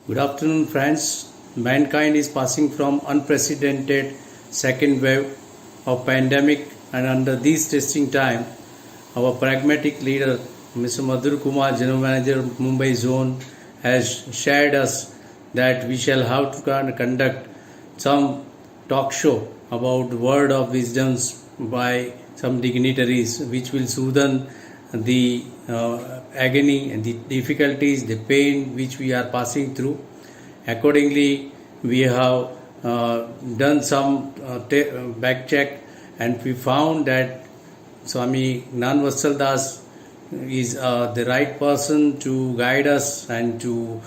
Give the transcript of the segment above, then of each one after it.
Good afternoon, friends. Mankind is passing from unprecedented second wave of pandemic, and under this testing time, our pragmatic leader, Mr. Madhur Kumar, General Manager of Mumbai Zone, has shared us that we shall have to conduct some talk show about word of wisdoms by some dignitaries, which will soothe the agony and the difficulties, the pain which we are passing through. Accordingly, we have done some back check, and we found that Swami Gnanvatsal Das is the right person to guide us and to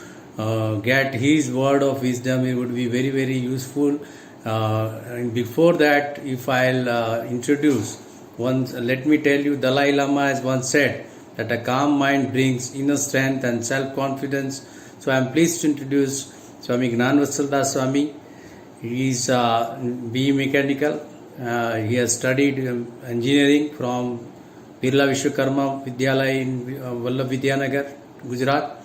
get his word of wisdom. It would be very, very useful. And before that, if I'll introduce once, let me tell you, Dalai Lama has once said that a calm mind brings inner strength and self-confidence. So I am pleased to introduce Swami Gnanvatsal Das Swami. He is BE Mechanical. He has studied engineering from Birla Vishwakarma Vidyalaya in Vallabh Vidyanagar, Gujarat.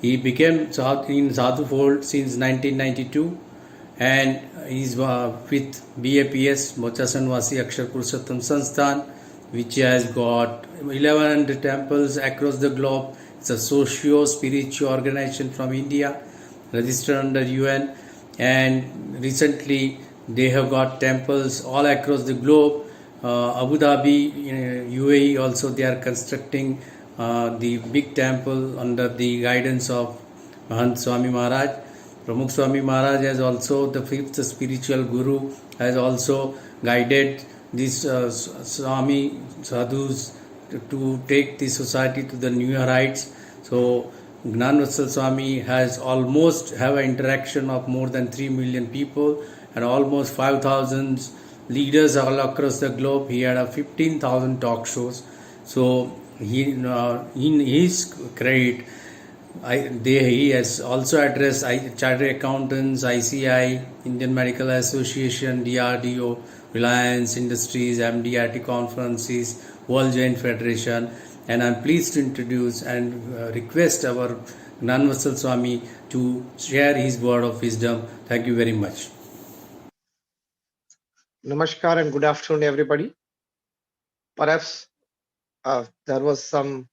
He became in Sadhu Fold since 1992, and he is with BAPS Mochasan Vasi Akshar Purushottam Sansthan, which has got 1100 temples across the globe. It's a socio-spiritual organization from India, registered under UN, and recently they have got temples all across the globe. Abu Dhabi, UAE also, they are constructing the big temple under the guidance of Mahant Swami Maharaj. Pramukh Swami Maharaj has also, the fifth spiritual guru, has also guided these Swami sadhus to take the society to the new heights. So Gnanvatsal Swami has almost have an interaction of more than 3 million people and almost 5,000 leaders all across the globe. He had 15,000 talk shows. So he, in his credit, he has also addressed chartered accountants, ICI, Indian Medical Association, DRDO, Reliance Industries, MDRT conferences, World Jain Federation, and I am pleased to introduce and request our Gnanvatsal Swami to share his word of wisdom. Thank you very much. Namaskar and good afternoon, everybody. Perhaps there was some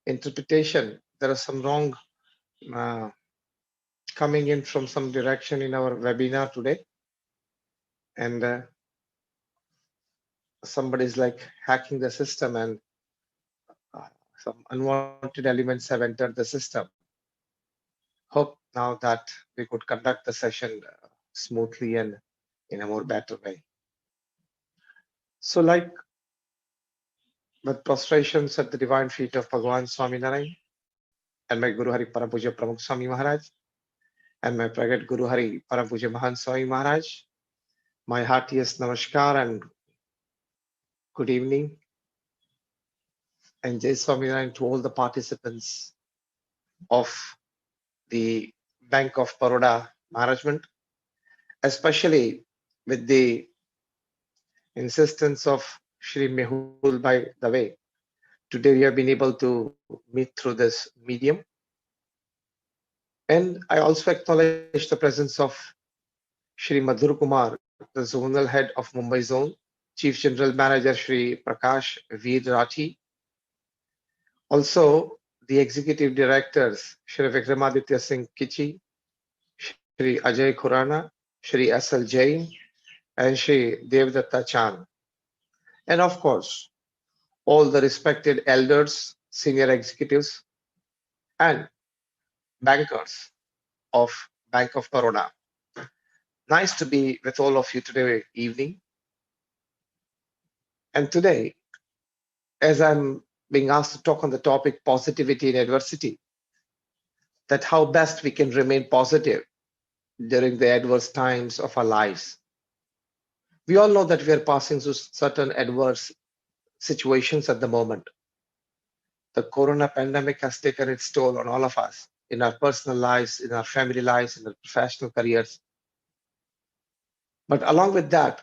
interpretation, there is some wrong coming in from some direction in our webinar today, and somebody is like hacking the system, and some unwanted elements have entered the system. Hope now that we could conduct the session smoothly and in a more better way. So, like with prostrations at the divine feet of Bhagavan Swaminarayan and my Guru Hari Param Puja Pramukh Swami Maharaj and my Pragat Guru Hari Param Puja Mahan Swami Maharaj, my heartiest namaskar and good evening, and Jai Swaminarayan to all the participants of the Bank of Baroda management, especially with the insistence of Shri Mehul by the way. Today we have been able to meet through this medium. And I also acknowledge the presence of Shri Madhur Kumar, the zonal head of Mumbai Zone, Chief General Manager Shri Prakash Veer Rathi, also the executive directors Shri Vikramaditya Singh Kichi, Shri Ajay Khurana, Shri S.L. Jain, and Shri Devdatta Chan. And of course, all the respected elders, senior executives, and bankers of Bank of Baroda. Nice to be with all of you today evening. And today, as I'm being asked to talk on the topic positivity in adversity, that how best we can remain positive during the adverse times of our lives. We all know that we are passing through certain adverse situations at the moment. The corona pandemic has taken its toll on all of us in our personal lives, in our family lives, in our professional careers. But along with that,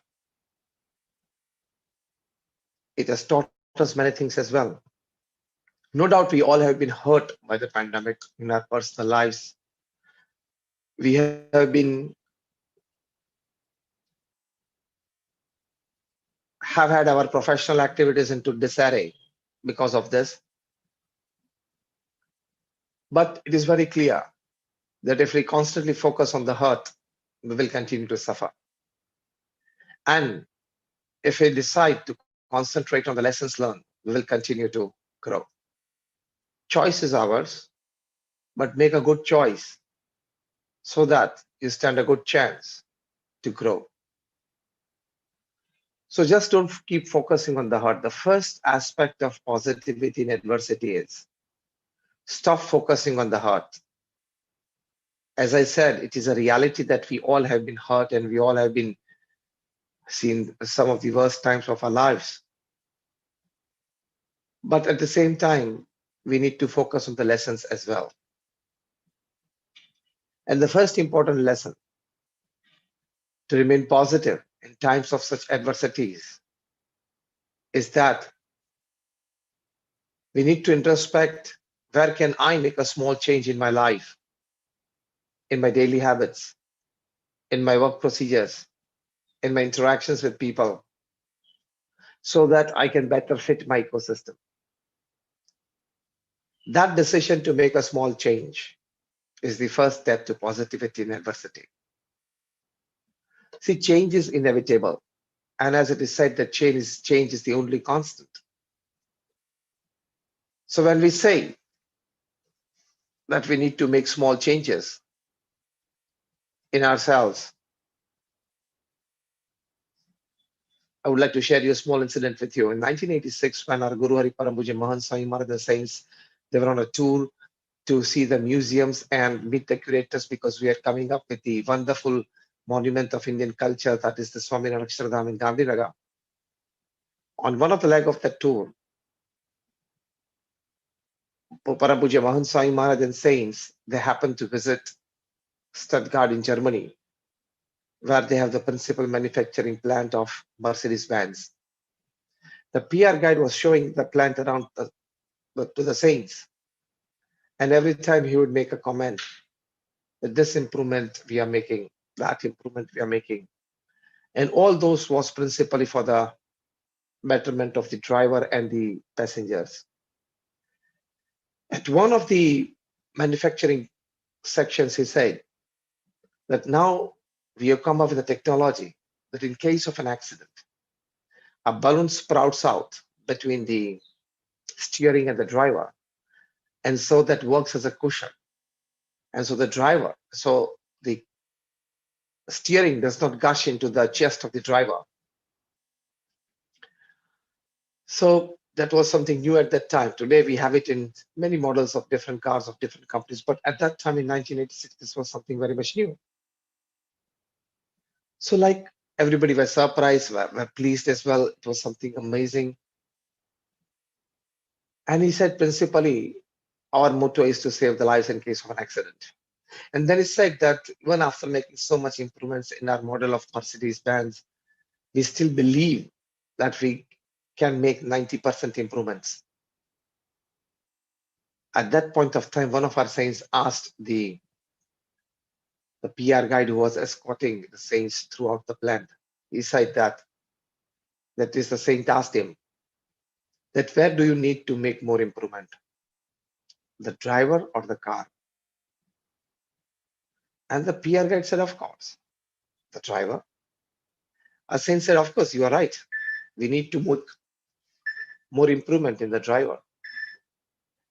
it has taught us many things as well. No doubt we all have been hurt by the pandemic in our personal lives. We have had our professional activities into disarray because of this. But it is very clear that if we constantly focus on the hurt, we will continue to suffer. And if we decide to concentrate on the lessons learned, we will continue to grow. Choice is ours, but make a good choice so that you stand a good chance to grow. So just don't keep focusing on the hurt. The first aspect of positivity in adversity is stop focusing on the hurt. As I said, it is a reality that we all have been hurt and we all have been seen some of the worst times of our lives. But at the same time, we need to focus on the lessons as well. And the first important lesson to remain positive in times of such adversities is that we need to introspect, where can I make a small change in my life, in my daily habits, in my work procedures, in my interactions with people, so that I can better fit my ecosystem. That decision to make a small change is the first step to positivity in adversity. See, change is inevitable. And as it is said that change is the only constant. So when we say that we need to make small changes in ourselves, I would like to share you a small incident with you. In 1986, when our Guru Hari Param Pujya Mahan Swami Maharaj, the saints, they were on a tour to see the museums and meet the curators because we are coming up with the wonderful monument of Indian culture, that is the Swami Akshardham in Gandhinagar. On one of the leg of that tour, Param Pujya Mahan Swami Maharaj and saints, they happened to visit Stuttgart in Germany, where they have the principal manufacturing plant of Mercedes-Benz. The PR guide was showing the plant around to the saints. And every time he would make a comment that this improvement we are making, that improvement we are making. And all those was principally for the betterment of the driver and the passengers. At one of the manufacturing sections, he said that now we have come up with a technology that in case of an accident, a balloon sprouts out between the steering and the driver. And so that works as a cushion. And so the steering does not gush into the chest of the driver. So that was something new at that time. Today we have it in many models of different cars of different companies. But at that time in 1986, this was something very much new. So like everybody was surprised, were pleased as well. It was something amazing. And he said, principally, our motto is to save the lives in case of an accident. And then he said that even after making so much improvements in our model of Mercedes-Benz, we still believe that we can make 90% improvements. At that point of time, one of our saints asked the PR guide who was escorting the saints throughout the plant. He said that is the saint asked him that where do you need to make more improvement? The driver or the car? And the PR guide said, of course, the driver. A saint said, of course, you are right. We need to make more improvement in the driver.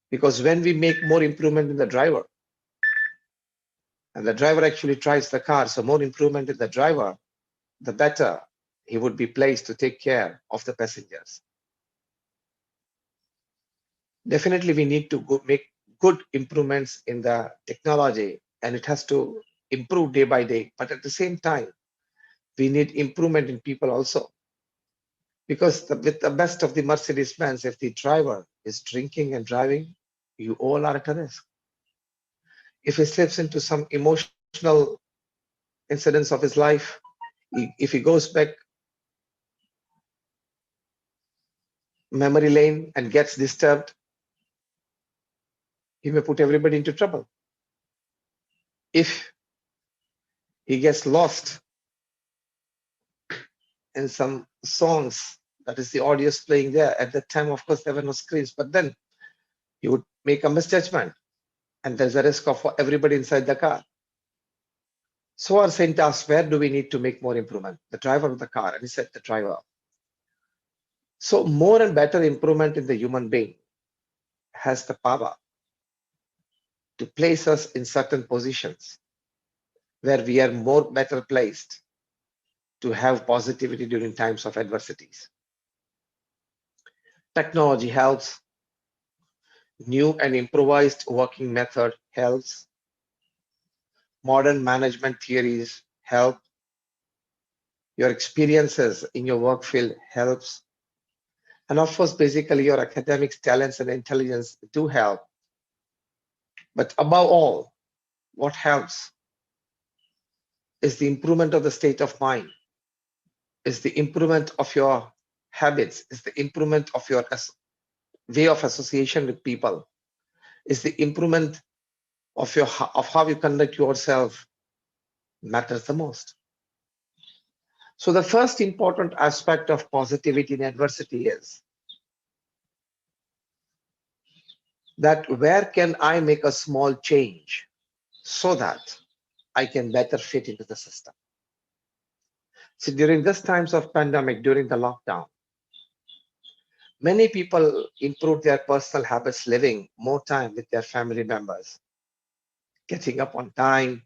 Because when we make more improvement in the driver, and the driver actually drives the car, so more improvement in the driver, the better he would be placed to take care of the passengers. Definitely, we need to make good improvements in the technology, and it has to improve day by day. But at the same time, we need improvement in people also. Because with the best of the Mercedes-Benz, if the driver is drinking and driving, you all are at a risk. If he slips into some emotional incidents of his life, if he goes back memory lane and gets disturbed, he may put everybody into trouble. If He gets lost in some songs. That is the audio is playing there. At that time, of course, there were no screens, but then he would make a misjudgment, and there's a risk of everybody inside the car. So our saint asked, where do we need to make more improvement? The driver of the car. And he said, the driver. So more and better improvement in the human being has the power to place us in certain positions where we are more better placed to have positivity during times of adversities. Technology helps. New and improvised working method helps. Modern management theories help. Your experiences in your work field helps. And of course, basically your academic talents and intelligence do help. But above all, what helps is the improvement of the state of mind, is the improvement of your habits, is the improvement of your way of association with people, is the improvement of how you conduct yourself matters the most. So the first important aspect of positivity in adversity is that where can I make a small change so that I can better fit into the system. So during this times of pandemic, during the lockdown, many people improved their personal habits, living more time with their family members, getting up on time,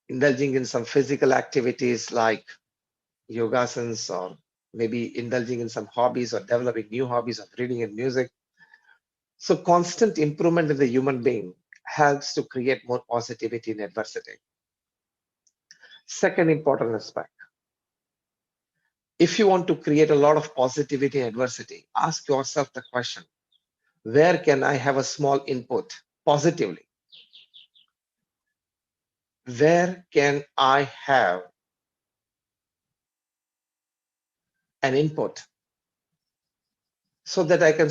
indulging in some physical activities like yogasans, or maybe indulging in some hobbies or developing new hobbies of reading and music. So constant improvement in the human being helps to create more positivity in adversity. Second important aspect. If you want to create a lot of positivity in adversity, ask yourself the question, where can I have a small input positively? Where can I have an input so that I can,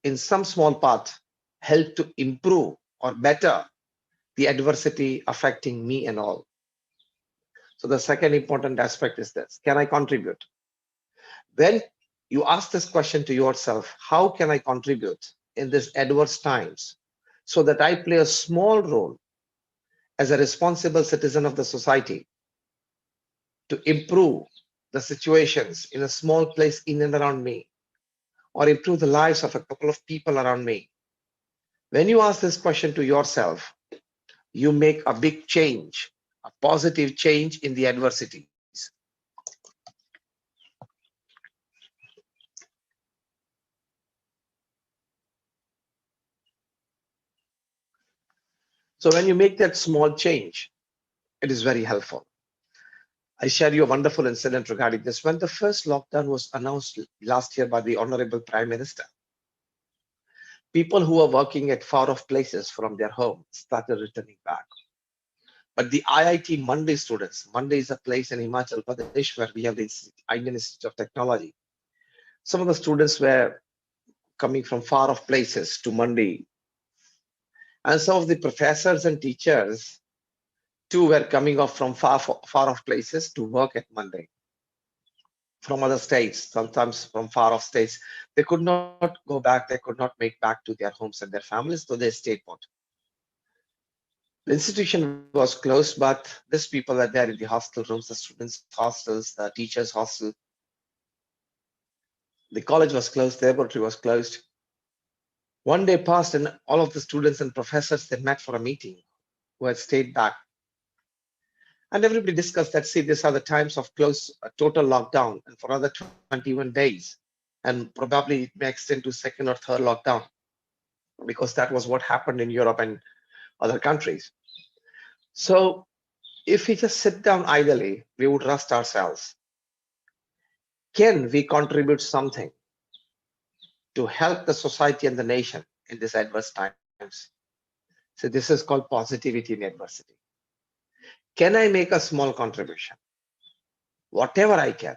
in some small part, help to improve or better the adversity affecting me and all? So the second important aspect is this: can I contribute? When you ask this question to yourself, how can I contribute in these adverse times so that I play a small role as a responsible citizen of the society to improve the situations in a small place in and around me, or improve the lives of a couple of people around me? When you ask this question to yourself, you make a big change, a positive change in the adversities. So when you make that small change, it is very helpful. I share you a wonderful incident regarding this. When the first lockdown was announced last year by the Honorable Prime Minister, people who were working at far-off places from their home started returning back. But the IIT Monday students, Monday is a place in Himachal Pradesh where we have the Indian Institute of Technology. Some of the students were coming from far-off places to Monday. And some of the professors and teachers too were coming off from far-off places to work at Monday. From other states, sometimes from far-off states, they could not go back, they could not make back to their homes and their families, so they stayed put. The institution was closed, but these people were there in the hostel rooms, the students' hostels, the teachers' hostel. The college was closed, the laboratory was closed. One day passed and all of the students and professors, they met for a meeting who had stayed back. And everybody discussed that, see, these are the times of total lockdown, and for another 21 days. And probably it may extend to second or third lockdown, because that was what happened in Europe and other countries. So if we just sit down idly, we would rust ourselves. Can we contribute something to help the society and the nation in these adverse times? So this is called positivity in adversity. Can I make a small contribution? Whatever I can,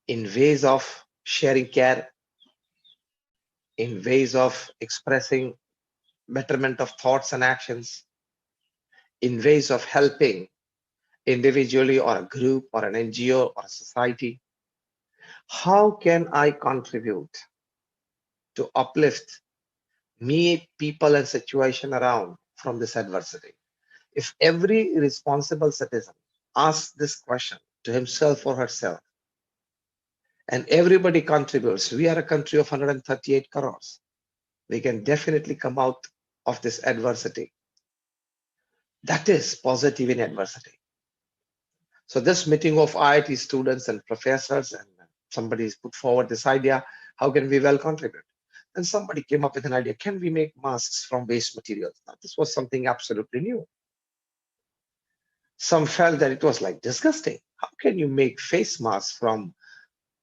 in ways of sharing care, in ways of expressing betterment of thoughts and actions, in ways of helping individually or a group or an NGO or a society. How can I contribute to uplift me, people, and situation around from this adversity? If every responsible citizen asks this question to himself or herself, and everybody contributes, we are a country of 138 crores. We can definitely come out of this adversity. That is positive in adversity. So this meeting of IIT students and professors, and somebody's put forward this idea, how can we well contribute? And somebody came up with an idea, can we make masks from waste materials? Now, this was something absolutely new. Some felt that it was like disgusting. How can you make face masks from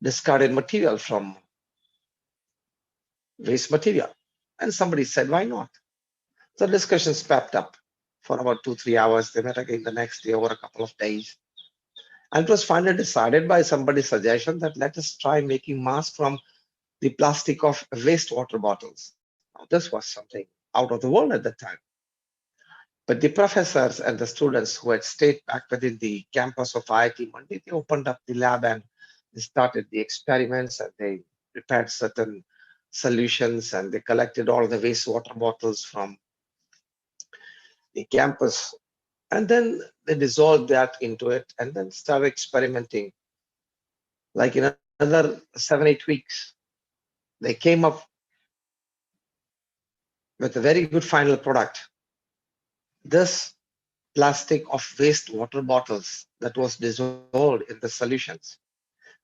discarded material, from waste material? And somebody said, why not? So discussions pepped up for about 2-3 hours. They met again the next day over a couple of days. And it was finally decided by somebody's suggestion that let us try making masks from the plastic of wastewater bottles. Now, this was something out of the world at that time. But the professors and the students who had stayed back within the campus of IIT Mandi, they opened up the lab and they started the experiments, and they prepared certain solutions, and they collected all the wastewater bottles from the campus, and then they dissolved that into it and then started experimenting. Like in another 7-8 weeks, they came up with a very good final product. This plastic of wastewater bottles that was dissolved in the solutions,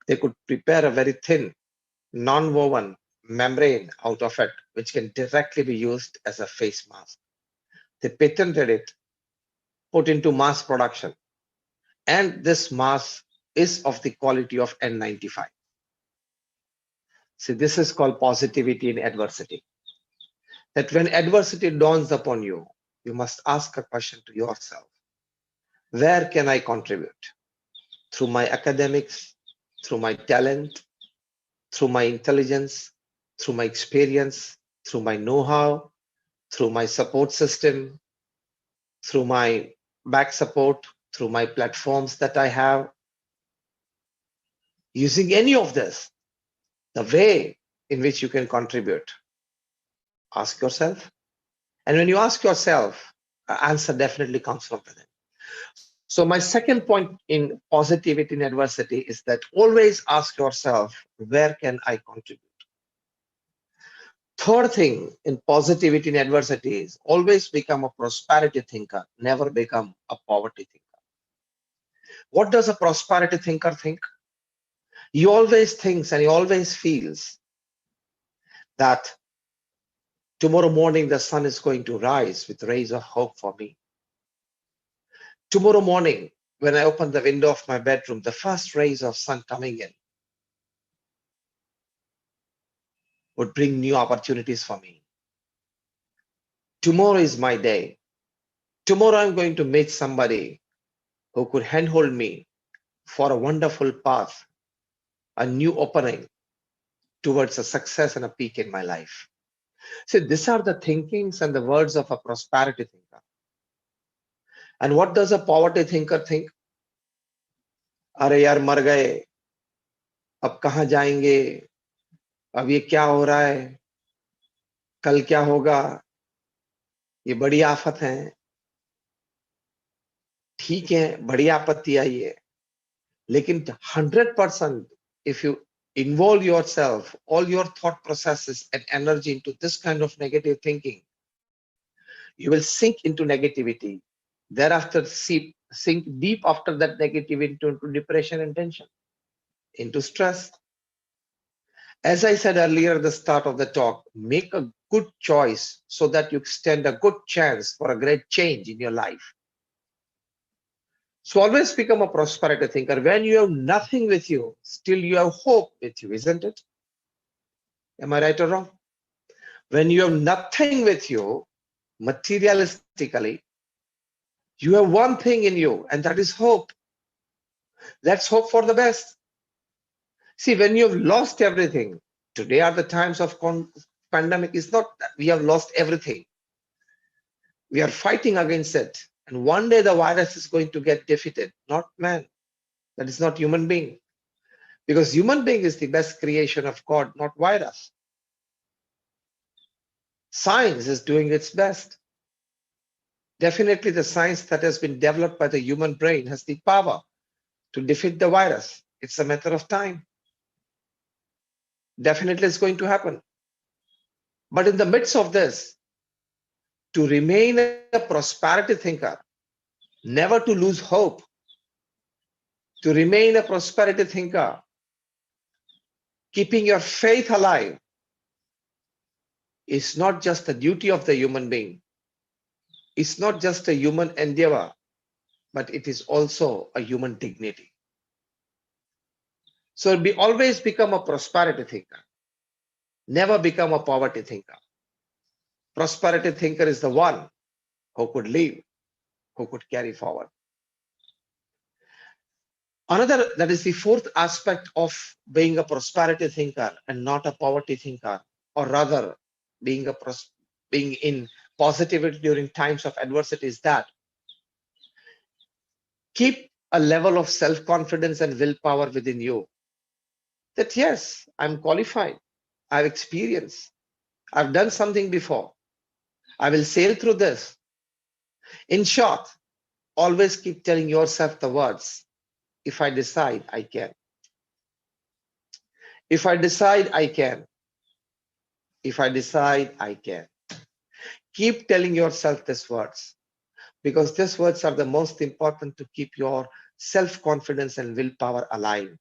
they could prepare a very thin, non-woven membrane out of it, which can directly be used as a face mask. They patented it, put into mass production, and this mask is of the quality of N95. See, this is called positivity in adversity. That when adversity dawns upon you, you must ask a question to yourself. Where can I contribute? Through my academics, through my talent, through my intelligence, through my experience, through my know-how, through my support system, through my back support, through my platforms that I have. Using any of this, the way in which you can contribute, ask yourself. And when you ask yourself, the answer definitely comes from within. So my second point in positivity in adversity is that always ask yourself, where can I contribute? Third thing in positivity in adversity is always become a prosperity thinker, never become a poverty thinker. What does a prosperity thinker think? He always thinks and he always feels that tomorrow morning the sun is going to rise with rays of hope for me. Tomorrow morning, when I open the window of my bedroom, the first rays of sun coming in would bring new opportunities for me. Tomorrow is my day. Tomorrow I'm going to meet somebody who could handhold me for a wonderful path, a new opening towards a success and a peak in my life. So these are the thinkings and the words of a prosperity thinker. And what does a poverty thinker think? अरे यार मर गए, अब कहाँ जाएंगे, अब ये क्या हो रहा है, कल क्या होगा, ये बड़ी आफत है. ठीक है, बड़ी आपत्ति आई है, लेकिन 100% if you involve yourself, all your thought processes and energy into this kind of negative thinking, you will sink into negativity. Thereafter, sink deep after that negativity into depression and tension, into stress. As I said earlier at the start of the talk, make a good choice so that you stand a good chance for a great change in your life. So always become a prosperity thinker. When you have nothing with you, still you have hope with you, isn't it? Am I right or wrong? When you have nothing with you, materialistically, you have one thing in you, and that is hope. Let's hope for the best. See, when you have lost everything, today are the times of pandemic. It's not that we have lost everything. We are fighting against it. And one day the virus is going to get defeated, not man. That is not human being. Because human being is the best creation of God, not virus. Science is doing its best. Definitely the science that has been developed by the human brain has the power to defeat the virus. It's a matter of time. Definitely it's going to happen. But in the midst of this, to remain a prosperity thinker, never to lose hope, to remain a prosperity thinker, keeping your faith alive is not just the duty of the human being. It's not just a human endeavor, but it is also a human dignity. So always become a prosperity thinker. Never become a poverty thinker. Prosperity thinker is the one who could live, who could carry forward. Another, that is the fourth aspect of being a prosperity thinker and not a poverty thinker, or rather being in positivity during times of adversity, is that keep a level of self-confidence and willpower within you. That yes, I'm qualified, I've experienced, I've done something before, I will sail through this. In short, always keep telling yourself the words, if I decide, I can. If I decide, I can. If I decide, I can. Keep telling yourself these words, because these words are the most important to keep your self-confidence and willpower alive.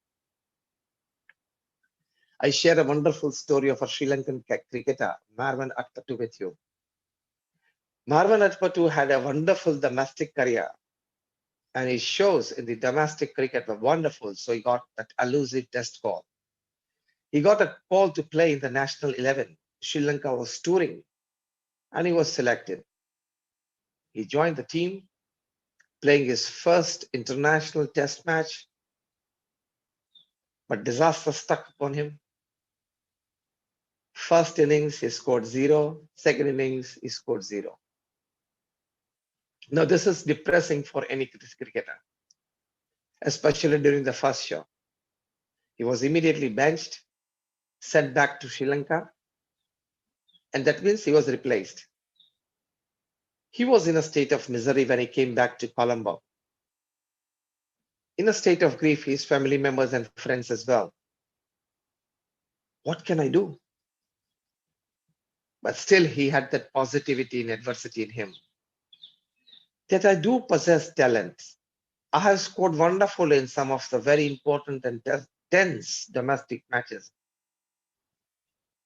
I share a wonderful story of a Sri Lankan cricketer, Marwan Atpattu, with you. Marwan Atpattu had a wonderful domestic career, and his shows in the domestic cricket were wonderful, so he got that elusive test call. He got a call to play in the national 11. Sri Lanka was touring, and he was selected. He joined the team, playing his first international test match, but disaster struck upon him. First innings, he scored 0. Second innings, he scored 0. Now, this is depressing for any cricketer, especially during the first show. He was immediately benched, sent back to Sri Lanka, and that means he was replaced. He was in a state of misery when he came back to Colombo. In a state of grief, his family members and friends as well. What can I do? But still, he had that positivity in adversity in him. That I do possess talent. I have scored wonderfully in some of the very important and tense domestic matches.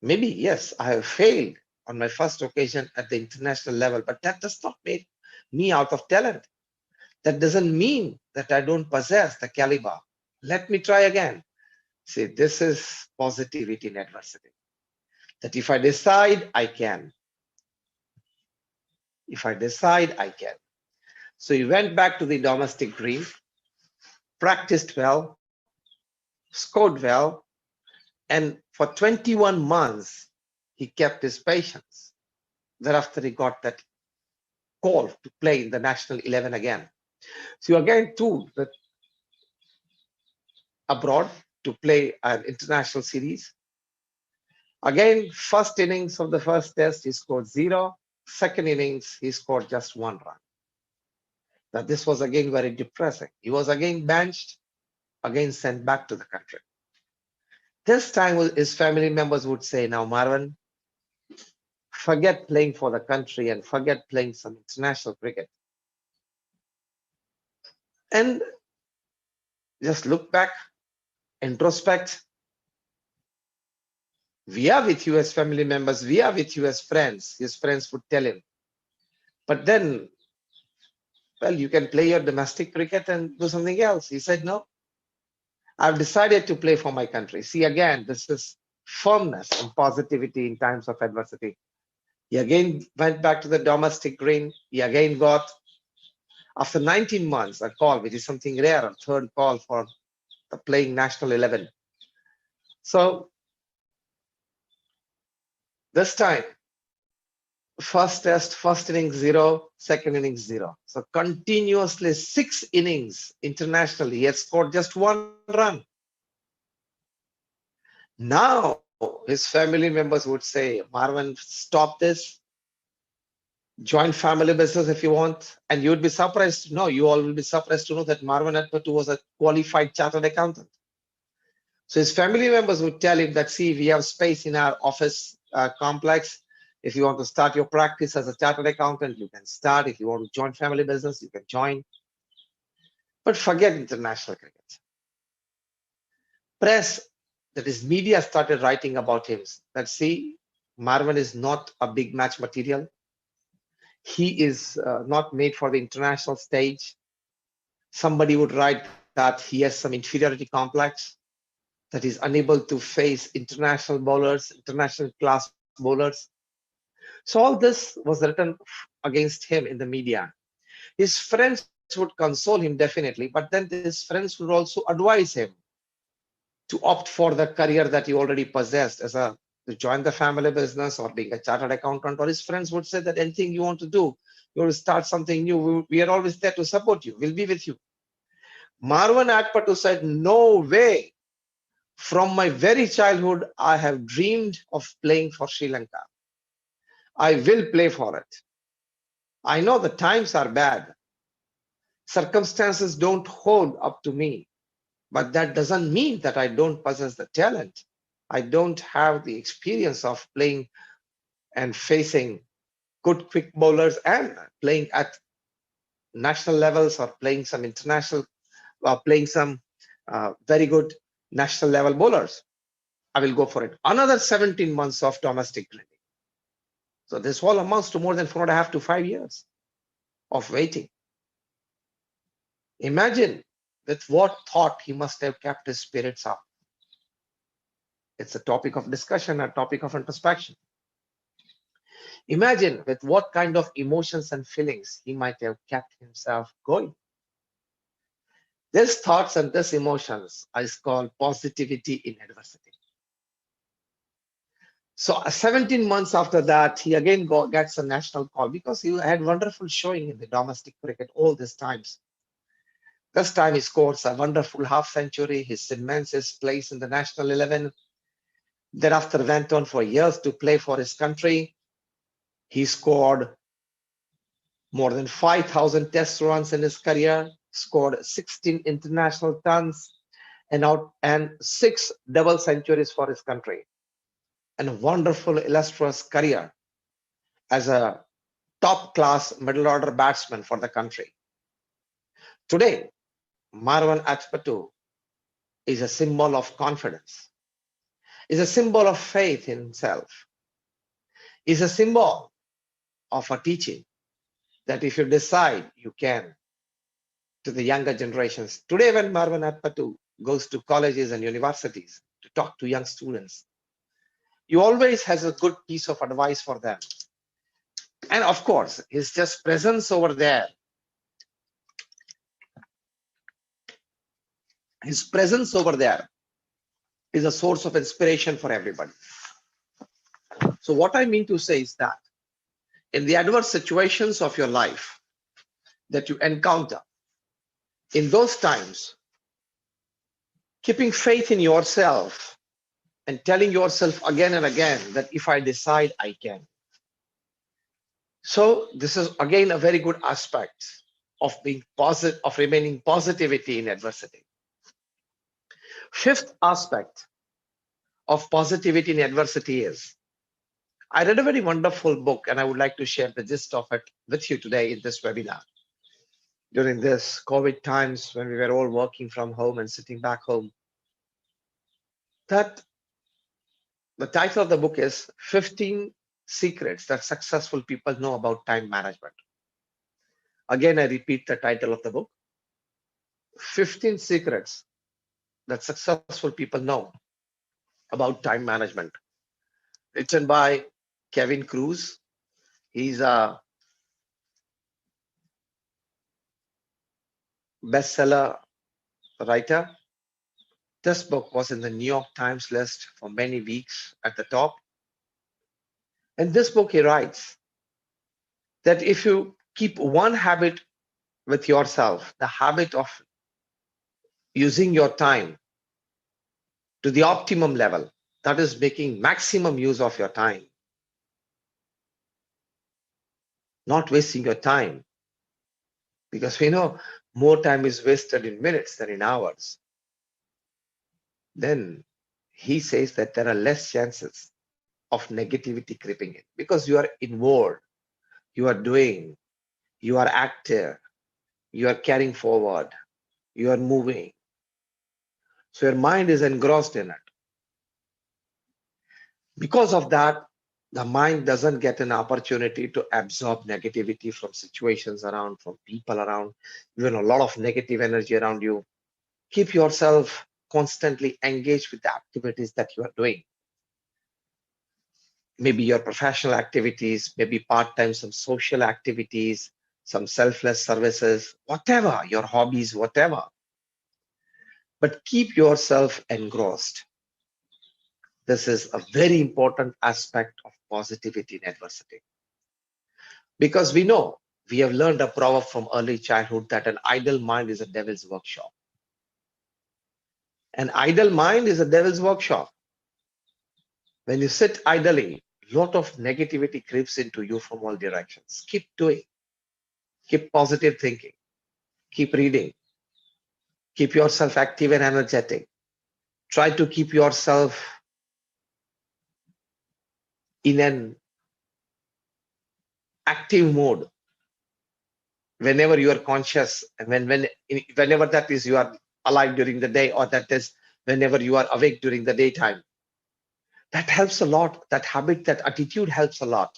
Maybe, yes, I have failed on my first occasion at the international level, but that does not make me out of talent. That doesn't mean that I don't possess the caliber. Let me try again. See, this is positivity in adversity. That if I decide, I can. If I decide, I can. So he went back to the domestic green, practiced well, scored well, and for 21 months, he kept his patience. Thereafter, he got that call to play in the national 11 again. So again, too, abroad to play an international series. Again, first innings of the first test, he scored 0. Second innings, he scored just 1 run. Now, this was again very depressing. He was again benched, again sent back to the country. This time, his family members would say, now, Marwan, forget playing for the country and forget playing some international cricket. And just look back, introspect. We are with you as family members. We are with you as friends. His friends would tell him. But then, well, you can play your domestic cricket and do something else. He said, no, I've decided to play for my country. See, again, this is firmness and positivity in times of adversity. He again went back to the domestic green. He again got, after 19 months, a call, which is something rare, a third call for the playing national 11. So this time, First test, first inning 0, second inning 0. So continuously 6 innings internationally, he had scored just 1 run. Now his family members would say, Marwan, stop this, join family business if you want. And you would be surprised. No, you all will be surprised to know that Marwan Atpatu was a qualified chartered accountant. So his family members would tell him that, see, we have space in our office complex. If you want to start your practice as a chartered accountant, you can start. If you want to join family business, you can join. But forget international cricket. Press, that is media, started writing about him. That, see, Marwan is not a big match material. He is not made for the international stage. Somebody would write that he has some inferiority complex, that is unable to face international bowlers, international class bowlers. So all this was written against him in the media. His friends would console him definitely, but then his friends would also advise him to opt for the career that he already possessed, as a to join the family business or being a chartered accountant. Or his friends would say that anything you want to do, you want to start something new, we are always there to support you. We'll be with you. Marwan Atpatu said, no way. From my very childhood, I have dreamed of playing for Sri Lanka. I will play for it. I know the times are bad. Circumstances don't hold up to me, but that doesn't mean that I don't possess the talent. I don't have the experience of playing and facing good quick bowlers and playing at national levels or playing some international, playing some very good national level bowlers. I will go for it. Another 17 months of domestic training. So this all amounts to more than 4.5 to 5 years of waiting. Imagine with what thought he must have kept his spirits up. It's a topic of discussion, a topic of introspection. Imagine with what kind of emotions and feelings he might have kept himself going. These thoughts and these emotions is called positivity in adversity. So 17 months after that, he again gets a national call because he had wonderful showing in the domestic cricket all these times. This time he scores a wonderful half century. He cements his place in the national 11. Thereafter went on for years to play for his country. He scored more than 5,000 test runs in his career, scored 16 international tons, and 6 double centuries for his country. And a wonderful, illustrious career as a top-class middle-order batsman for the country. Today, Marwan Atpatu is a symbol of confidence, is a symbol of faith in himself, is a symbol of a teaching that if you decide, you can, to the younger generations. Today, when Marwan Atpatu goes to colleges and universities to talk to young students, he always has a good piece of advice for them. And of course, his just presence over there, his presence over there is a source of inspiration for everybody. So what I mean to say is that in the adverse situations of your life that you encounter, in those times, keeping faith in yourself and telling yourself again and again that if I decide, I can. So this is again a very good aspect of being positive, of remaining positivity in adversity. Fifth aspect of positivity in adversity is, I read a very wonderful book and I would like to share the gist of it with you today in this webinar. During this COVID times when we were all working from home and sitting back home, that the title of the book is 15 Secrets That Successful People Know About Time Management. Again, I repeat the title of the book, 15 Secrets That Successful People Know About Time Management. Written by Kevin Cruz. He's a bestseller writer. This book was in the New York Times list for many weeks at the top. In this book, he writes that if you keep one habit with yourself, the habit of using your time to the optimum level, that is making maximum use of your time, not wasting your time, because we know more time is wasted in minutes than in hours. Then he says that there are less chances of negativity creeping in because you are involved, you are doing, you are active, you are carrying forward, you are moving. So your mind is engrossed in it. Because of that, the mind doesn't get an opportunity to absorb negativity from situations around, from people around, even a lot of negative energy around you. Keep yourself constantly engaged with the activities that you are doing. Maybe your professional activities, maybe part-time, some social activities, some selfless services, whatever, your hobbies, whatever. But keep yourself engrossed. This is a very important aspect of positivity in adversity. Because we know, we have learned a proverb from early childhood that an idle mind is a devil's workshop. An idle mind is a devil's workshop. When you sit idly, a lot of negativity creeps into you from all directions. Keep doing. Keep positive thinking. Keep reading. Keep yourself active and energetic. Try to keep yourself in an active mode whenever you are conscious, and whenever that is you are alive during the day, or that is whenever you are awake during the daytime. That helps a lot. That habit, that attitude helps a lot.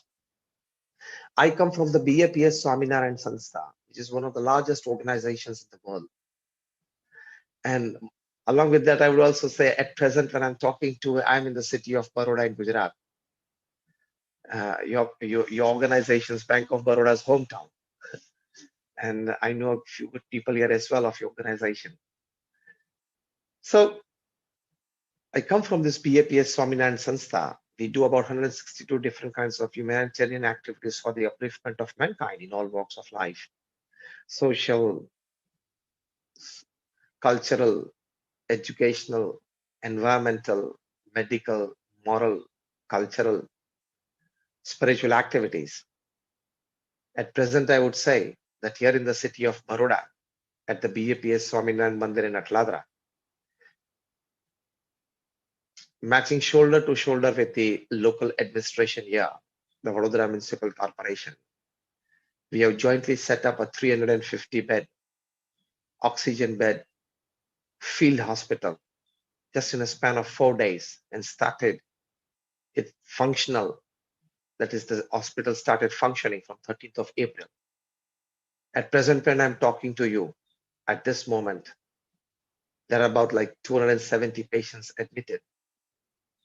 I come from the BAPS Swaminarayan Sanstha, which is one of the largest organizations in the world. And along with that, I would also say at present, when I'm talking to, I'm in the city of Baroda in Gujarat. Your organization's Bank of Baroda's hometown. And I know a few good people here as well of your organization. So I come from this BAPS Swaminarayan Sanstha. We do about 162 different kinds of humanitarian activities for the upliftment of mankind in all walks of life. Social, cultural, educational, environmental, medical, moral, cultural, spiritual activities. At present, I would say that here in the city of Baroda, at the BAPS Swaminarayan Mandir in Atladra, matching shoulder to shoulder with the local administration here, the Vadodara Municipal Corporation, we have jointly set up a 350 bed, oxygen bed, field hospital just in a span of 4 days, and started it functional. That is, the hospital started functioning from 13th of April. At present, when I'm talking to you, at this moment, there are about like 270 patients admitted.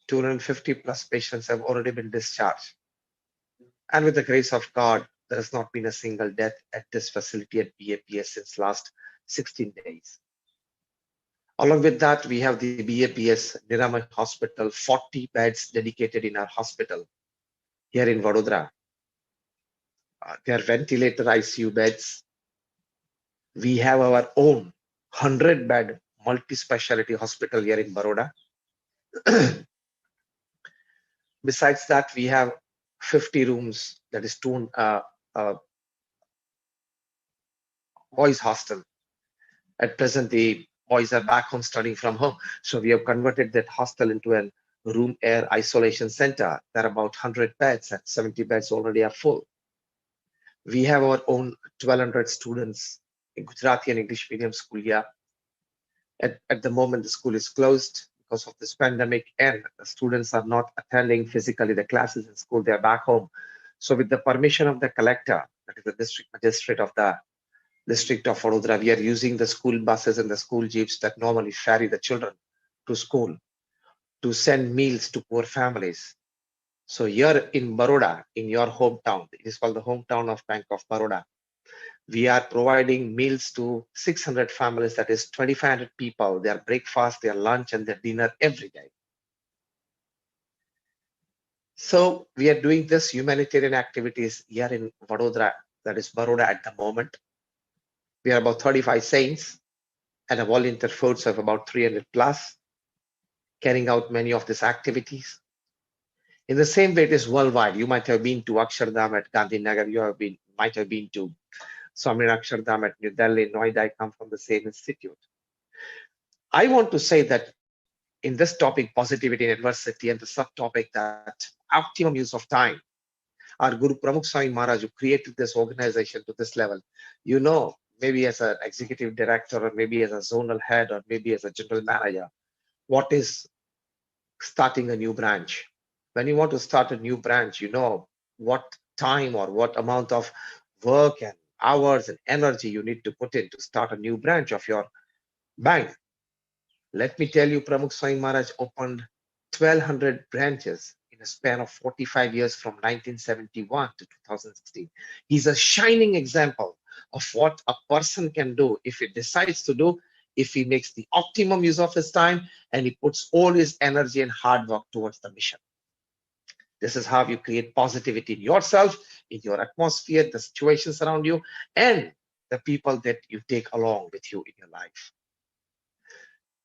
250 plus patients have already been discharged. And with the grace of God, there has not been a single death at this facility at BAPS since last 16 days. Along with that, we have the BAPS Niramay Hospital, 40 beds dedicated in our hospital here in Vadodara. They are ventilator ICU beds. We have our own 100-bed multi-specialty hospital here in Baroda. Besides that, we have 50 rooms, that is two boys hostel. At present, the boys are back home studying from home. So we have converted that hostel into a room air isolation center. There are about 100 beds, and 70 beds already are full. We have our own 1,200 students in Gujarati and English medium school here. At the moment, the school is closed because of this pandemic, and the students are not attending physically the classes in school. They are back home. So with the permission of the collector, that is the district magistrate of the district of Vadodara, we are using the school buses and the school jeeps that normally ferry the children to school to send meals to poor families. So here in Baroda, in your hometown, it is called the hometown of Bank of Baroda, we are providing meals to 600 families, that is 2,500 people, their breakfast, their lunch, and their dinner every day. So we are doing this humanitarian activities here in Vadodara, that is Baroda at the moment. We are about 35 saints and a volunteer force of about 300 plus carrying out many of these activities. In the same way, it is worldwide. You might have been to Akshardham at Gandhinagar. Might have been to Swami Akshardham at New Delhi, Noida. I come from the same institute. I want to say that in this topic, positivity and adversity, and the subtopic that optimum use of time, our Guru Pramukh Swami Maharaj, who created this organization to this level, you know, maybe as an executive director, or maybe as a zonal head, or maybe as a general manager, what is starting a new branch? When you want to start a new branch, you know what time or what amount of work and hours and energy you need to put in to start a new branch of your bank. Let me tell you, Pramukh Swami Maharaj opened 1,200 branches in a span of 45 years from 1971 to 2016. He's a shining example of what a person can do if he decides to do, if he makes the optimum use of his time and he puts all his energy and hard work towards the mission. This is how you create positivity in yourself, in your atmosphere, the situations around you, and the people that you take along with you in your life.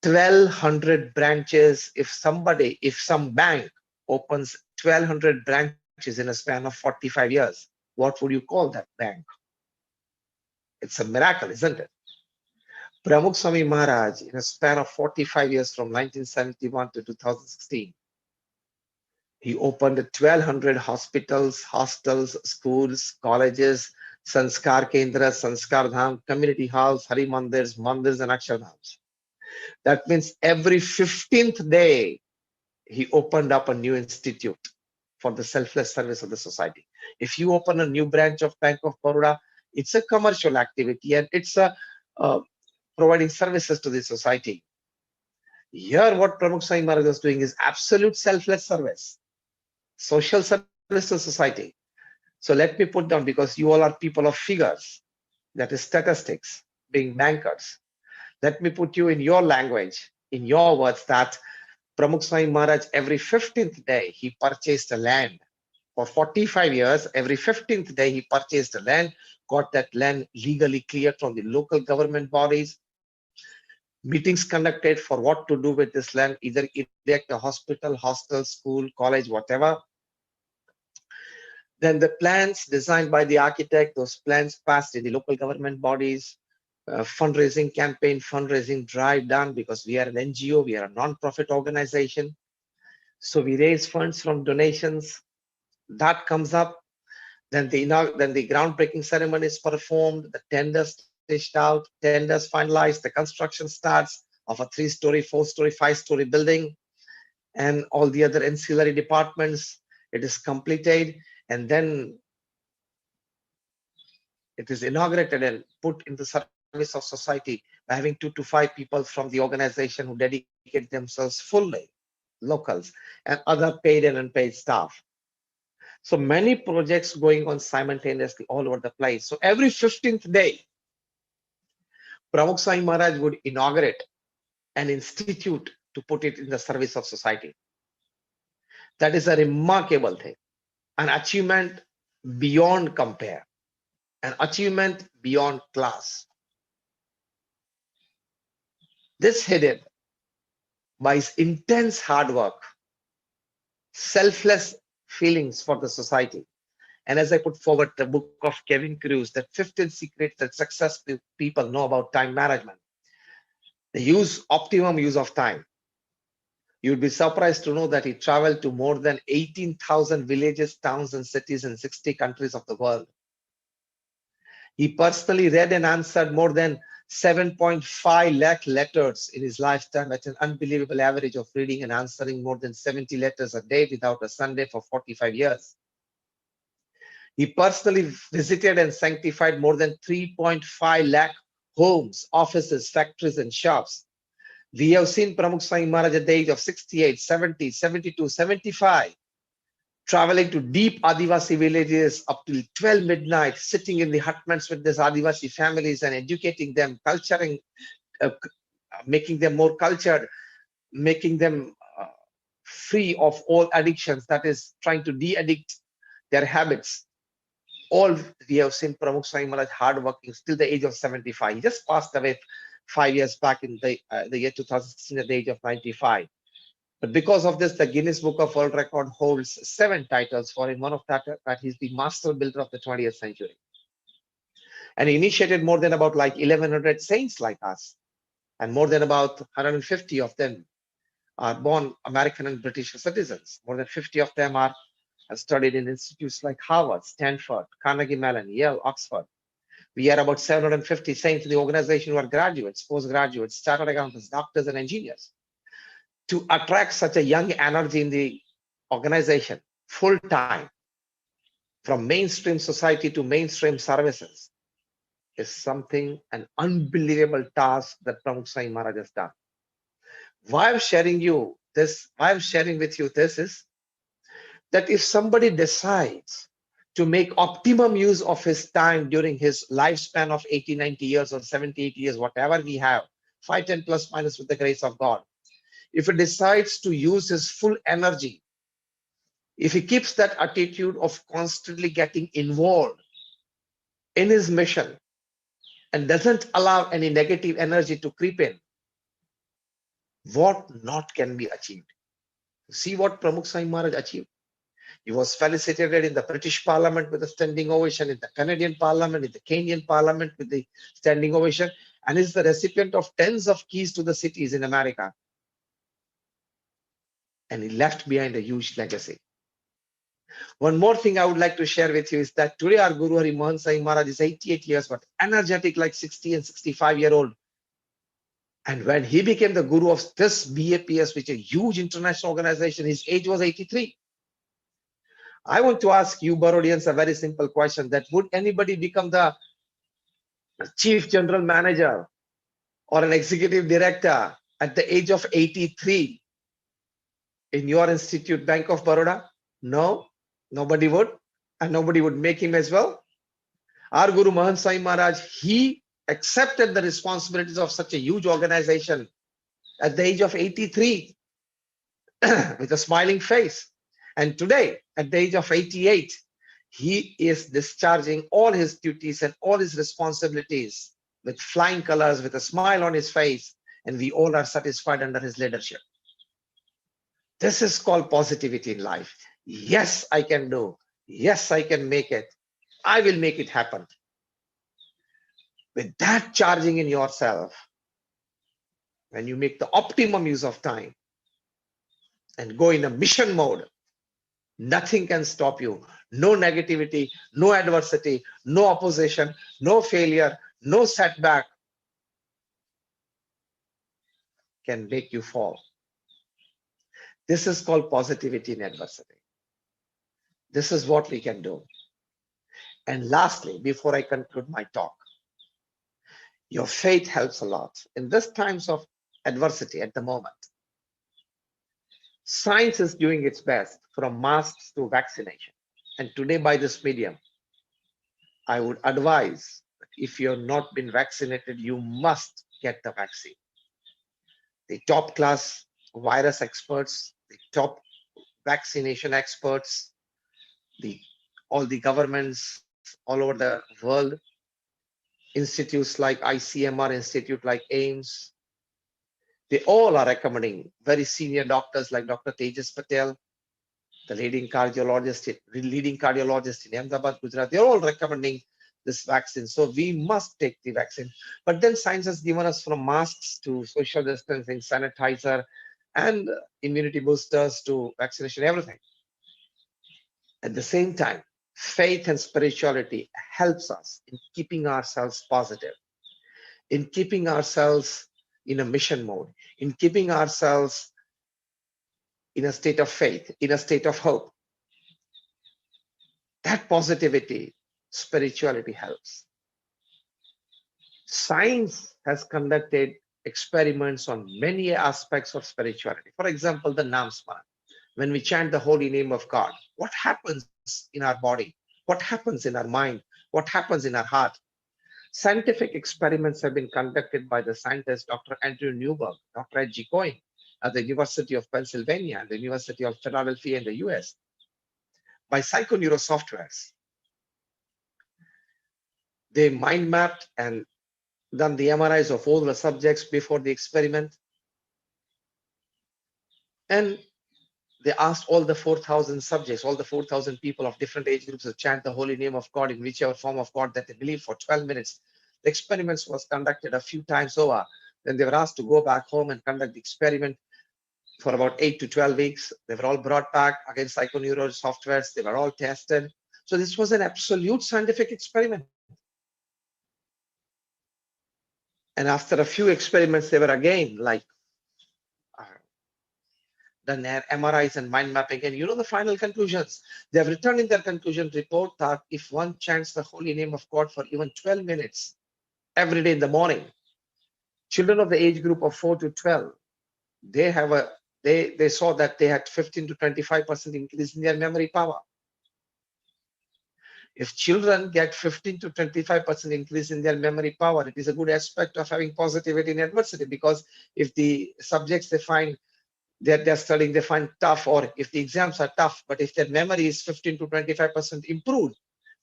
1,200 branches. If some bank opens 1,200 branches in a span of 45 years, what would you call that bank? It's a miracle, isn't it? Pramukh Swami Maharaj, in a span of 45 years from 1971 to 2016, he opened 1,200 hospitals, hostels, schools, colleges, Sanskar Kendras, Sanskar Dham, community halls, Hari Mandirs, Mandirs, and Akshardhams. That means every 15th day, he opened up a new institute for the selfless service of the society. If you open a new branch of Bank of Baroda, it's a commercial activity and it's a providing services to the society. Here, what Pramukh Swami Maharaj is doing is absolute selfless service, social service to society. So let me put down, because you all are people of figures, that is statistics, being bankers. Let me put you in your language, in your words, that Pramukh Swami Maharaj, every 15th day, he purchased a land. For 45 years, every 15th day, he purchased a land, got that land legally cleared from the local government bodies, meetings conducted for what to do with this land, either erect a hospital, hostel, school, college, whatever. Then the plans designed by the architect, those plans passed in the local government bodies, fundraising campaign, fundraising drive done, because we are an NGO, we are a non-profit organization. So we raise funds from donations. That comes up. Then the groundbreaking ceremony is performed, the tenders stitched out, tenders finalized, the construction starts of a 3-story, 4-story, 5-story building, and all the other ancillary departments. It is completed, and then it is inaugurated and put in the service of society by having 2 to 5 people from the organization who dedicate themselves fully, locals, and other paid and unpaid staff. So many projects going on simultaneously all over the place. So every 15th day, Pramukh Swami Maharaj would inaugurate an institute to put it in the service of society. That is a remarkable thing, an achievement beyond compare, an achievement beyond class. This headed by his intense hard work, selfless feelings for the society. And as I put forward the book of Kevin Cruz, that 15 secrets that successful people know about time management. The optimum use of time. You'd be surprised to know that he traveled to more than 18,000 villages, towns, and cities in 60 countries of the world. He personally read and answered more than 7.5 lakh letters in his lifetime, at an unbelievable average of reading and answering more than 70 letters a day without a Sunday for 45 years. He personally visited and sanctified more than 3.5 lakh homes, offices, factories, and shops. We have seen Pramukh Swami Maharaj at the age of 68, 70, 72, 75, traveling to deep Adivasi villages up till 12 midnight, sitting in the hutments with these Adivasi families and educating them, culturing, making them more cultured, making them free of all addictions, that is trying to de-addict their habits. All we have seen Pramukh Swami Maharaj hardworking till the age of 75. He just passed away 5 years back in the year 2016 at the age of 95. But because of this, the Guinness Book of World Record holds 7 titles for him. One of that he's the master builder of the 20th century. And he initiated more than about like 1100 saints like us. And more than about 150 of them are born American and British citizens. More than 50 of them are studied in institutes like Harvard, Stanford, Carnegie Mellon, Yale, Oxford. We are about 750 saints in the organization who are graduates, postgraduates, chartered accountants, doctors, and engineers. To attract such a young energy in the organization full time, from mainstream society to mainstream services, is something, an unbelievable task that Pramukh Swami Maharaj has done. Why I'm sharing with you this is that if somebody decides to make optimum use of his time during his lifespan of 80, 90 years or 70, 80 years, whatever we have, 5, 10 plus minus with the grace of God, if he decides to use his full energy, if he keeps that attitude of constantly getting involved in his mission and doesn't allow any negative energy to creep in, what not can be achieved? See what Pramukh Swami Maharaj achieved. He was felicitated in the British Parliament with a standing ovation, in the Canadian Parliament, in the Kenyan Parliament with the standing ovation, and is the recipient of tens of keys to the cities in America. And he left behind a huge legacy. One more thing I would like to share with you is that today our Guru Hari Mohan Sai Maharaj is 88 years, but energetic like 60 and 65-year-old. And when he became the Guru of this BAPS, which is a huge international organization, his age was 83. I want to ask you, Barodians, a very simple question: that would anybody become the chief general manager or an executive director at the age of 83 in your institute, Bank of Baroda? No, nobody would, and nobody would make him as well. Our Guru Mohan Sai Maharaj, he accepted the responsibilities of such a huge organization at the age of 83 with a smiling face. And today, at the age of 88, he is discharging all his duties and all his responsibilities with flying colors, with a smile on his face, and we all are satisfied under his leadership. This is called positivity in life. Yes, I can do. Yes, I can make it. I will make it happen. With that charging in yourself, when you make the optimum use of time and go in a mission mode, nothing can stop you. No negativity, no adversity, no opposition, no failure, no setback can make you fall. This is called positivity in adversity. This is what we can do. And lastly, before I conclude my talk, your faith helps a lot. In these times of adversity at the moment, science is doing its best, from masks to vaccination. And today, by this medium, I would advise that if you have not been vaccinated, you must get the vaccine. The top class virus experts, the top vaccination experts, all the governments all over the world, institutes like ICMR, institute like AIMS, they all are recommending. Very senior doctors like Dr. Tejas Patel, the leading cardiologist in Ahmedabad, Gujarat, they're all recommending this vaccine. So we must take the vaccine. But then science has given us from masks to social distancing, sanitizer, and immunity boosters to vaccination, everything. At the same time, faith and spirituality helps us in keeping ourselves positive, in keeping ourselves in a mission mode, in keeping ourselves in a state of faith, in a state of hope. That positivity, spirituality helps. Science has conducted experiments on many aspects of spirituality. For example, the Nam Smaran. When we chant the holy name of God, what happens in our body? What happens in our mind? What happens in our heart? Scientific experiments have been conducted by the scientist Dr. Andrew Newberg, Dr. H.G. Coyne, at the University of Pennsylvania and the University of Philadelphia in the US by psychoneurosoftwares. They mind mapped and done the MRIs of all the subjects before the experiment. And they asked all the 4,000 subjects, all the 4,000 people of different age groups to chant the holy name of God in whichever form of God that they believe for 12 minutes. The experiments was conducted a few times over. Then they were asked to go back home and conduct the experiment for about 8 to 12 weeks. They were all brought back against psychoneural softwares. They were all tested. So this was an absolute scientific experiment. And after a few experiments, they were again like done MRIs and mind mapping. And you know the final conclusions. They have written in their conclusion report that if one chants the holy name of God for even 12 minutes every day in the morning, children of the age group of 4 to 12, they saw that they had 15 to 25% increase in their memory power. If children get 15 to 25% increase in their memory power, it is a good aspect of having positivity in adversity, because if the subjects they find that they're studying, they find tough, or if the exams are tough, but if their memory is 15 to 25% improved,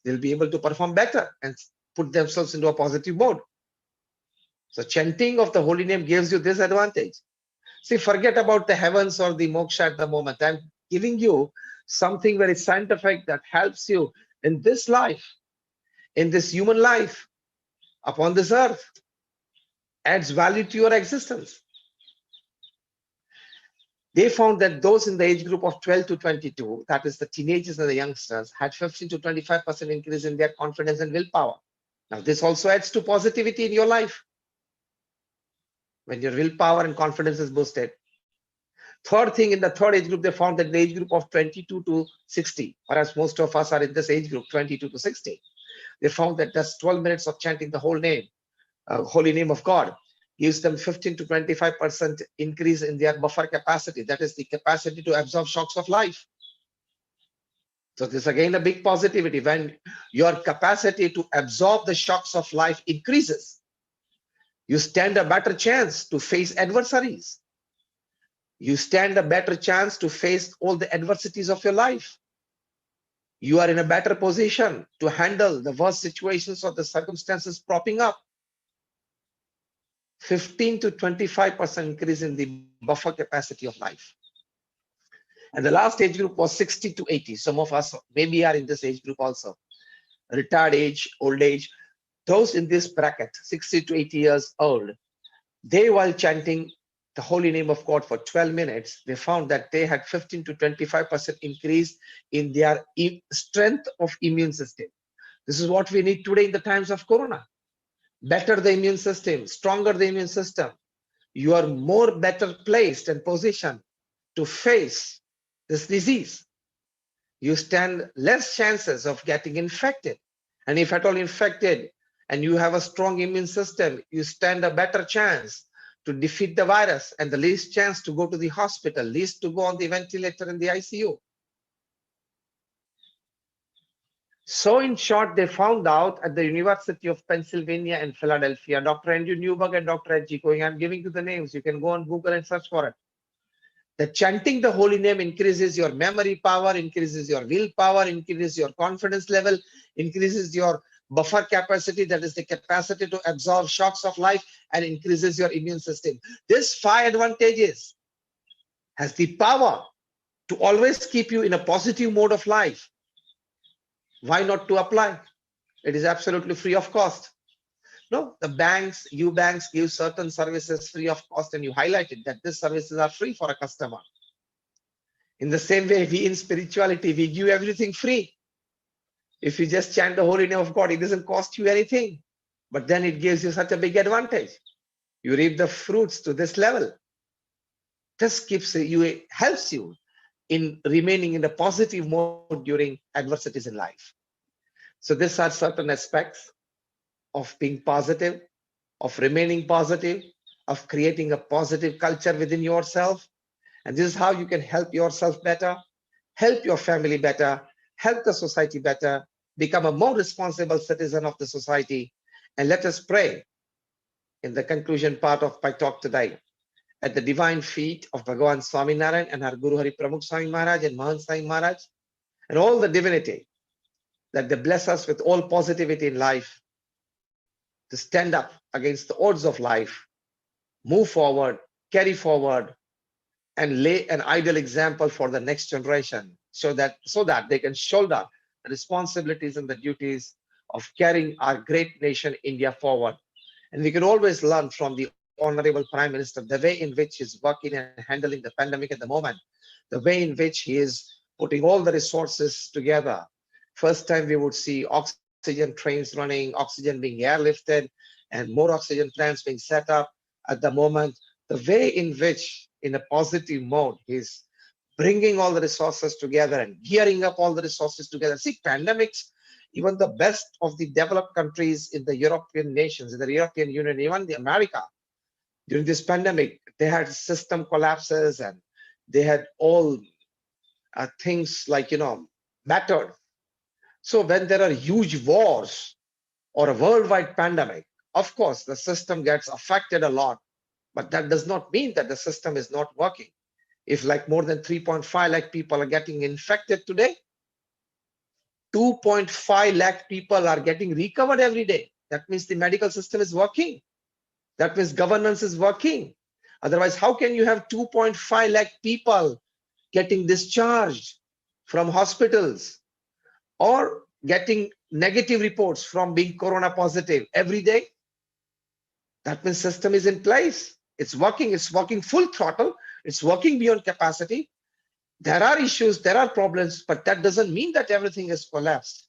they'll be able to perform better and put themselves into a positive mode. So chanting of the holy name gives you this advantage. See, forget about the heavens or the moksha at the moment. I'm giving you something very scientific that helps you in this life, in this human life, upon this earth, adds value to your existence. They found that those in the age group of 12 to 22, that is the teenagers and the youngsters, had 15 to 25% increase in their confidence and willpower. Now, this also adds to positivity in your life when your willpower and confidence is boosted. Third thing, in the third age group, they found that the age group of 22 to 60, whereas most of us are in this age group, 22 to 60, they found that just 12 minutes of chanting the whole name, holy name of God, gives them 15 to 25% increase in their buffer capacity. That is the capacity to absorb shocks of life. So this is again a big positivity. When your capacity to absorb the shocks of life increases, you stand a better chance to face adversaries. You stand a better chance to face all the adversities of your life. You are in a better position to handle the worst situations or the circumstances propping up. 15 to 25% increase in the buffer capacity of life. And the last age group was 60 to 80. Some of us maybe are in this age group also. Retired age, old age. Those in this bracket, 60 to 80 years old, they, while chanting the holy name of God for 12 minutes, they found that they had 15 to 25% increase in their strength of immune system. This is what we need today in the times of Corona. Better the immune system, stronger the immune system. You are more better placed and positioned to face this disease. You stand less chances of getting infected. And if at all infected and you have a strong immune system, you stand a better chance to defeat the virus and the least chance to go to the hospital, least to go on the ventilator in the ICU. So in short, they found out at the University of Pennsylvania and Philadelphia, Dr. Andrew Newberg and Dr. H.G. Going, I'm giving you the names. You can go on Google and search for it. That chanting the holy name increases your memory power, increases your willpower, increases your confidence level, increases your buffer capacity, that is the capacity to absorb shocks of life, and increases your immune system. This 5 advantages has the power to always keep you in a positive mode of life. Why not to apply? It is absolutely free of cost. No, the banks, you banks give certain services free of cost, and you highlighted that these services are free for a customer. In the same way, we in spirituality, we give everything free. If you just chant the holy name of God, it doesn't cost you anything, but then it gives you such a big advantage. You reap the fruits to this level. This helps you in remaining in a positive mode during adversities in life. So these are certain aspects of being positive, of remaining positive, of creating a positive culture within yourself. And this is how you can help yourself better, help your family better, help the society better, become a more responsible citizen of the society. And let us pray in the conclusion part of my talk today. at the divine feet of Bhagavan Swami Narayan and our Guru Hari Pramukh Swami Maharaj and Mahant Swami Maharaj and all the divinity, that they bless us with all positivity in life to stand up against the odds of life, move forward, carry forward, and lay an ideal example for the next generation so that they can shoulder the responsibilities and the duties of carrying our great nation India forward. And we can always learn from the Honorable Prime Minister the way in which he's working and handling the pandemic at the moment, the way in which he is putting all the resources together. First time we would see oxygen trains running, oxygen being airlifted, and more oxygen plants being set up at the moment. The way in which, in a positive mode, he's bringing all the resources together and gearing up all the resources together. See, pandemics, even the best of the developed countries in the European nations, in the European Union, even the America, during this pandemic, they had system collapses and they had all things like, mattered. So when there are huge wars or a worldwide pandemic, of course, the system gets affected a lot, but that does not mean that the system is not working. If like more than 3.5 lakh people are getting infected today, 2.5 lakh people are getting recovered every day. That means the medical system is working. That means governance is working. Otherwise, how can you have 2.5 lakh people getting discharged from hospitals or getting negative reports from being corona positive every day? That means system is in place. It's working full throttle. It's working beyond capacity. There are issues, there are problems, but that doesn't mean that everything is collapsed.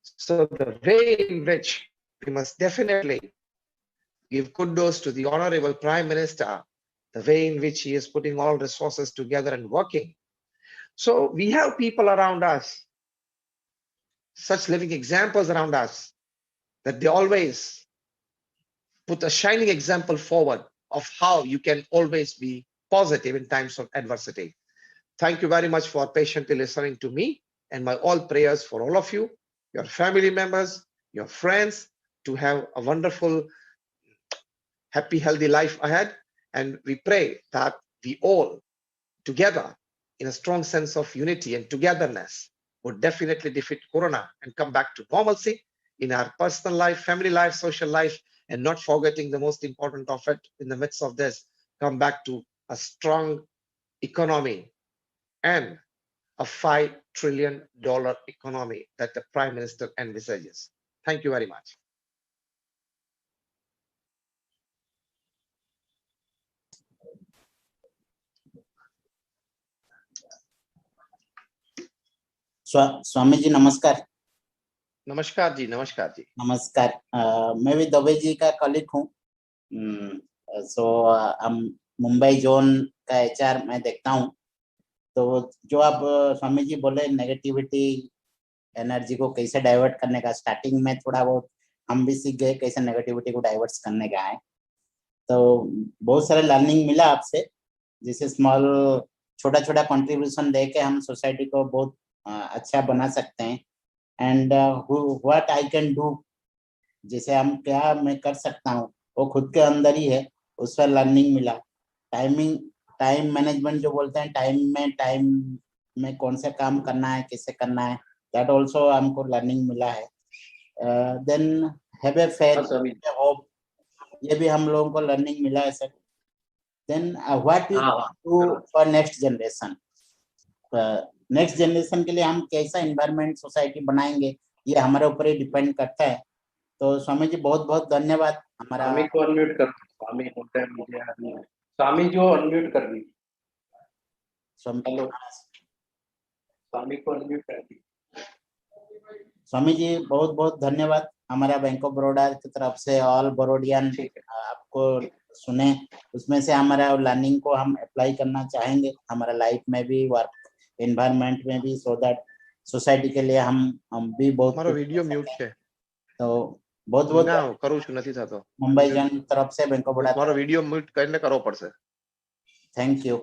So the way in which we must definitely give kudos to the Honorable Prime Minister, the way in which he is putting all resources together and working. So we have people around us, such living examples around us, that they always put a shining example forward of how you can always be positive in times of adversity. Thank you very much for patiently listening to me, and my all prayers for all of you, your family members, your friends, to have a wonderful, happy, healthy life ahead. And we pray that we all together in a strong sense of unity and togetherness would definitely defeat Corona and come back to normalcy in our personal life, family life, social life, and not forgetting the most important of it in the midst of this, come back to a strong economy and a $5 trillion economy that the Prime Minister envisages. Thank you very much. Swami ji नमस्कार। नमस्कार जी, नमस्कार जी। नमस्कार। मैं भी दवे जी का colleague हूँ। सो हम Mumbai zone का एचआर मैं देखता हूँ। तो जो आप स्वामी जी बोले नेगेटिविटी एनर्जी को कैसे डाइवर्ट करने का, स्टार्टिंग में थोड़ा बहुत हम भी सीख गए कैसे नेगेटिविटी को डाइवर्ट करने का है। तो बहुत सारे लर्निंग मिला आपसे, जिसे स्मॉल छोटा छोटा कंट्रीब्यूशन दे के हम सोसाइटी को बहुत अच्छा बना सकते हैं। And what I can do, जैसे हम क्या मैं कर सकता हूँ, वो खुद के अंदर ही है, उस पर लर्निंग मिला। टाइम मैनेजमेंट जो बोलते हैं, टाइम में कौन सा काम करना है, कैसे करना है, दैट ऑल्सो हमको लर्निंग मिला है। Then have a faith, hope, ये भी हम लोगों को लर्निंग मिला है sir. Then what we do for next generation, next generation के लिए हम कैसा एनवायरनमेंट सोसाइटी बनाएंगे, ये हमारे ऊपर ही डिपेंड करता है। तो स्वामी जी बहुत बहुत धन्यवाद। हमारा स्वामी को अनम्यूट कर, स्वामी स्वामी जो अनम्यूट कर दी, स्वामी को अनम्यूट कर दी। स्वामी जी बहुत बहुत धन्यवाद। हमारा बैंक ऑफ बड़ौदा की तरफ से ऑल बरोडियन आपको सुने, उसमें से हमारा लर्निंग को हम अप्लाई करना चाहेंगे हमारा लाइफ में भी, वर्क एनवायरनमेंट में भी, सो दैट सोसाइटी के लिए हम भी बहुत। हमारा वीडियो म्यूट है, तो बहुत बहुत ना करू છું નથી થતો। मुंबई जन तरफ से बैंक ऑफ बड़ौदा મારો वीडियो म्यूट કરીને કરવો પડશે। Thank you.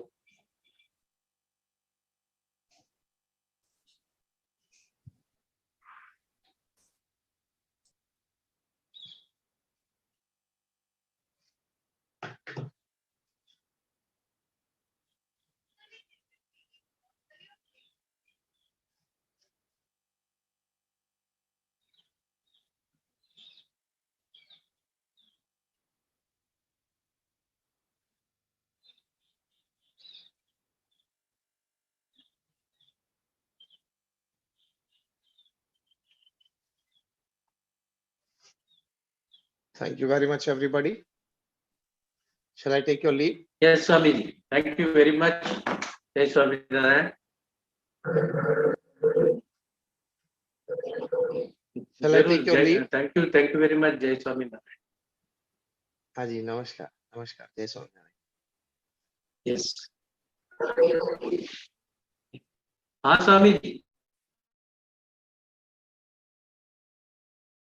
Thank you very much, everybody. Shall I take your leave? Yes, Swami. Thank you very much. Jai Swami Narayan. Shall I take your leave? Thank you very much, Jai Swami Narayan. Haji, namaskar. Namaskar. Jai Swaminarayan. Yes. हाँ स्वामी जी